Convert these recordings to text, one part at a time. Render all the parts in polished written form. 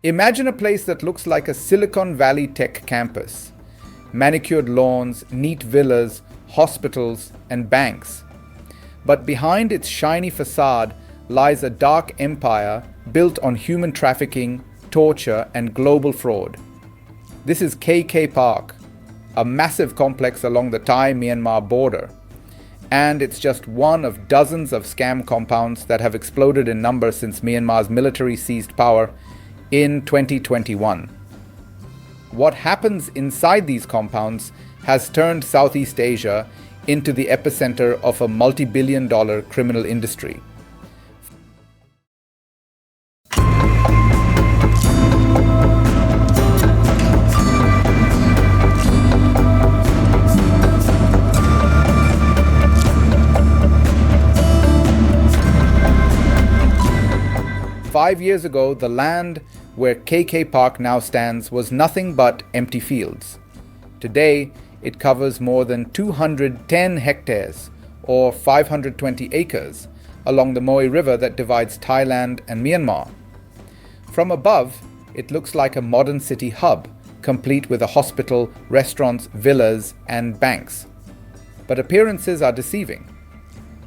Imagine a place that looks like a Silicon Valley tech campus. Manicured lawns, neat villas, hospitals, and banks. But behind its shiny facade lies a dark empire built on human trafficking, torture, and global fraud. This is KK Park, a massive complex along the Thai-Myanmar border. And it's just one of dozens of scam compounds that have exploded in number since Myanmar's military seized power in 2021. What happens inside these compounds has turned Southeast Asia into the epicenter of a multi-billion-dollar criminal industry. Five years ago, the land where KK Park now stands was nothing but empty fields. Today, it covers more than 210 hectares, or 520 acres, along the Moe River that divides Thailand and Myanmar. From above, it looks like a modern city hub, complete with a hospital, restaurants, villas, and banks. But appearances are deceiving.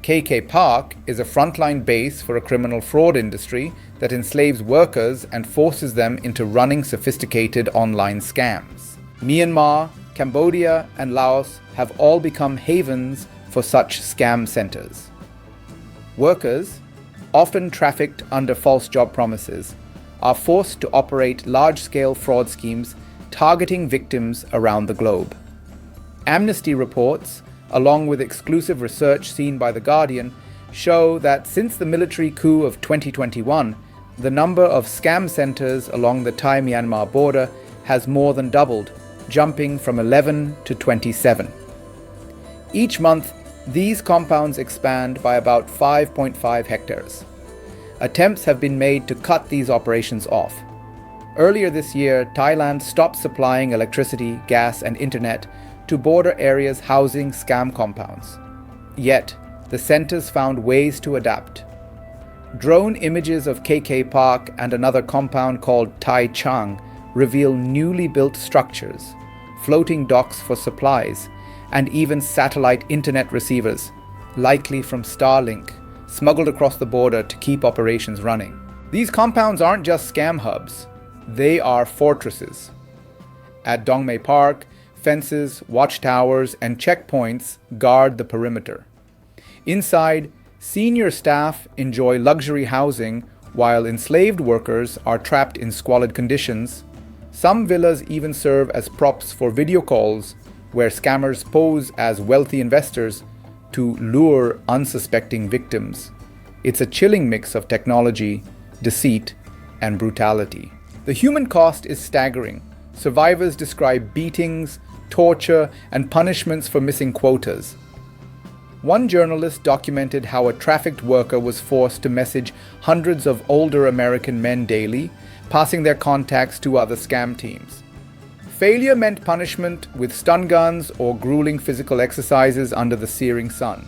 KK Park is a frontline base for a criminal fraud industry that enslaves workers and forces them into running sophisticated online scams. Myanmar, Cambodia, and Laos have all become havens for such scam centers. Workers, often trafficked under false job promises, are forced to operate large-scale fraud schemes targeting victims around the globe. Amnesty reports, along with exclusive research seen by The Guardian, show that since the military coup of 2021, the number of scam centers along the Thai-Myanmar border has more than doubled, jumping from 11 to 27. Each month, these compounds expand by about 5.5 hectares. Attempts have been made to cut these operations off. Earlier this year, Thailand stopped supplying electricity, gas, and internet to border areas housing scam compounds. Yet, the centers found ways to adapt. Drone images of KK Park and another compound called Tai Chang reveal newly built structures, floating docks for supplies, and even satellite internet receivers, likely from Starlink, smuggled across the border to keep operations running. These compounds aren't just scam hubs, they are fortresses. At Dongmei Park, fences, watchtowers, and checkpoints guard the perimeter. Inside, senior staff enjoy luxury housing while enslaved workers are trapped in squalid conditions. Some villas even serve as props for video calls where scammers pose as wealthy investors to lure unsuspecting victims. It's a chilling mix of technology, deceit, and brutality. The human cost is staggering. Survivors describe beatings, torture, and punishments for missing quotas. One journalist documented how a trafficked worker was forced to message hundreds of older American men daily, passing their contacts to other scam teams. Failure meant punishment with stun guns or grueling physical exercises under the searing sun.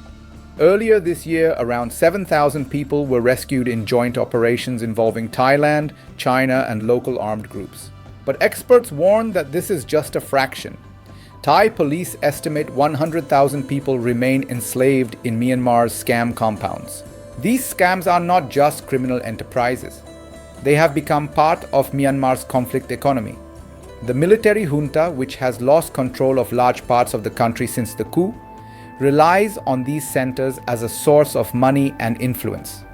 Earlier this year, around 7,000 people were rescued in joint operations involving Thailand, China, and local armed groups. But experts warn that this is just a fraction. Thai police estimate 100,000 people remain enslaved in Myanmar's scam compounds. These scams are not just criminal enterprises. They have become part of Myanmar's conflict economy. The military junta, which has lost control of large parts of the country since the coup, relies on these centers as a source of money and influence.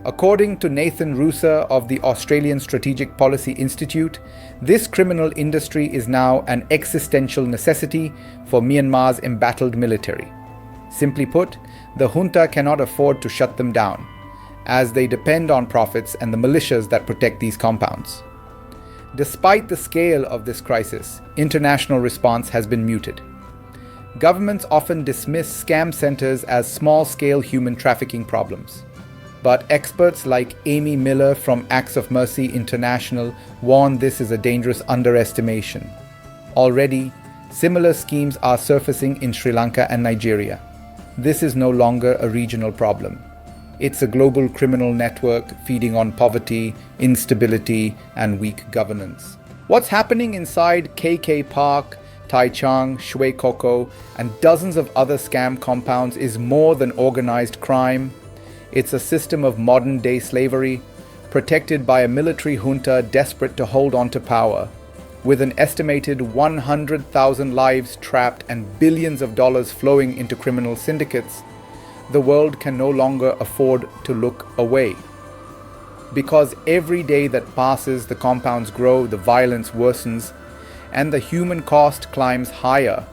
According to Nathan Rusa of the Australian Strategic Policy Institute, this criminal industry is now an existential necessity for Myanmar's embattled military. Simply put, the junta cannot afford to shut them down, as they depend on profits and the militias that protect these compounds. Despite the scale of this crisis, international response has been muted. Governments often dismiss scam centers as small-scale human trafficking problems. But experts like Amy Miller from Acts of Mercy International warn this is a dangerous underestimation. Already, similar schemes are surfacing in Sri Lanka and Nigeria. This is no longer a regional problem. It's a global criminal network feeding on poverty, instability, and weak governance. What's happening inside KK Park, Tai Chang, Shwe Kokko, and dozens of other scam compounds is more than organized crime. It's a system of modern-day slavery, protected by a military junta desperate to hold on to power. With an estimated 100,000 lives trapped and billions of dollars flowing into criminal syndicates, the world can no longer afford to look away. Because every day that passes, the compounds grow, the violence worsens, and the human cost climbs higher.